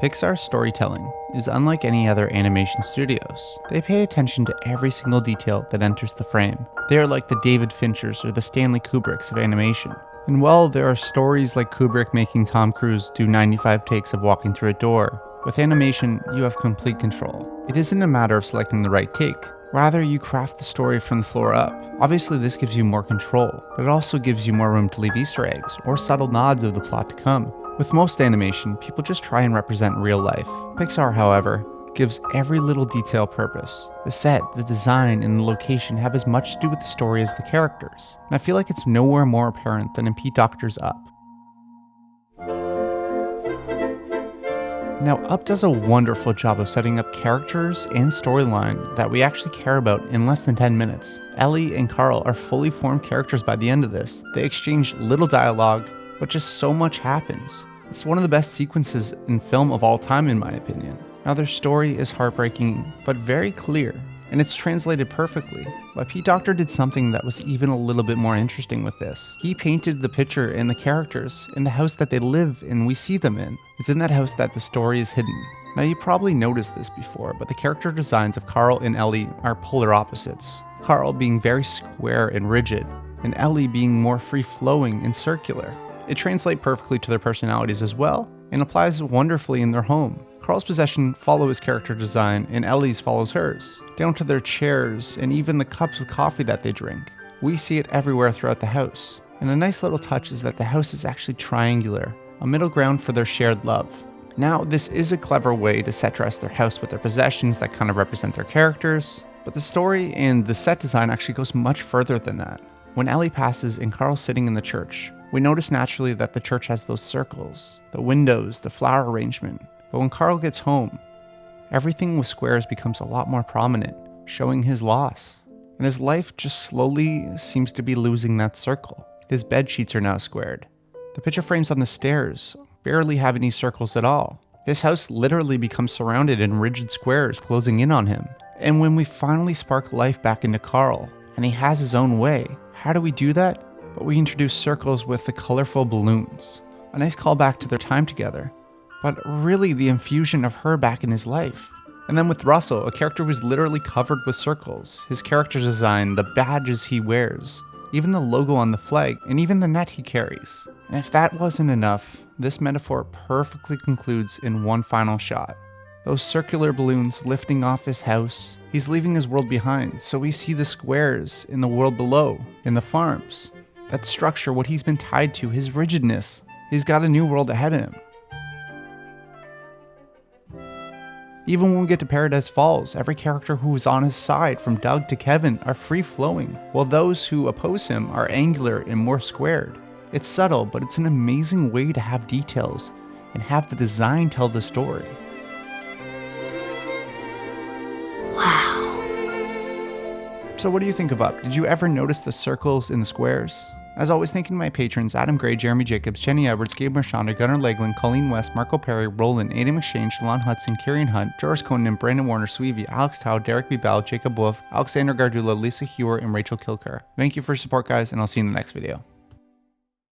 Pixar's storytelling is unlike any other animation studios. They pay attention to every single detail that enters the frame. They are like the David Finchers or the Stanley Kubricks of animation. And while there are stories like Kubrick making Tom Cruise do 95 takes of walking through a door, with animation, you have complete control. It isn't a matter of selecting the right take. Rather, you craft the story from the floor up. Obviously, this gives you more control, but it also gives you more room to leave Easter eggs or subtle nods of the plot to come. With most animation, people just try and represent real life. Pixar, however, gives every little detail purpose. The set, the design, and the location have as much to do with the story as the characters. And I feel like it's nowhere more apparent than in Pete Docter's Up. Now, Up does a wonderful job of setting up characters and storyline that we actually care about in less than 10 minutes. Ellie and Carl are fully formed characters by the end of this. They exchange little dialogue, but just so much happens. It's one of the best sequences in film of all time, in my opinion. Now, their story is heartbreaking, but very clear, and it's translated perfectly. But Pete Docter did something that was even a little bit more interesting with this. He painted the picture and the characters in the house that they live and we see them in. It's in that house that the story is hidden. Now, you probably noticed this before, but the character designs of Carl and Ellie are polar opposites. Carl being very square and rigid, and Ellie being more free-flowing and circular. It translates perfectly to their personalities as well, and applies wonderfully in their home. Carl's possessions follow his character design, and Ellie's follows hers, down to their chairs and even the cups of coffee that they drink. We see it everywhere throughout the house. And a nice little touch is that the house is actually triangular, a middle ground for their shared love. Now, this is a clever way to set dress their house with their possessions that kind of represent their characters, but the story and the set design actually goes much further than that. When Ellie passes and Carl's sitting in the church, we notice naturally that the church has those circles, the windows, the flower arrangement. But when Carl gets home, everything with squares becomes a lot more prominent, showing his loss. And his life just slowly seems to be losing that circle. His bed sheets are now squared. The picture frames on the stairs barely have any circles at all. His house literally becomes surrounded in rigid squares closing in on him. And when we finally spark life back into Carl, and he has his own way, how do we do that? But we introduce circles with the colorful balloons. A nice callback to their time together, but really the infusion of her back in his life. And then with Russell, a character who's literally covered with circles, his character design, the badges he wears, even the logo on the flag, and even the net he carries. And if that wasn't enough, this metaphor perfectly concludes in one final shot. Those circular balloons lifting off his house. He's leaving his world behind, so we see the squares in the world below, in the farms. That structure, what he's been tied to, his rigidness. He's got a new world ahead of him. Even when we get to Paradise Falls, every character who is on his side, from Doug to Kevin, are free-flowing, while those who oppose him are angular and more squared. It's subtle, but it's an amazing way to have details and have the design tell the story. Wow. So what do you think of Up? Did you ever notice the circles in the squares? As always, thanking my patrons Adam Gray, Jeremy Jacobs, Jenny Edwards, Gabe Marchanda, Gunnar Legland, Colleen West, Marco Perry, Roland, Aidan McShane, Shalon Hudson, Kieran Hunt, George Conan, Brandon Warner, Sweevy, Alex Tao, Derek B. Bell, Jacob Wolf, Alexander Gardula, Lisa Hewer, and Rachel Kilker. Thank you for your support, guys, and I'll see you in the next video.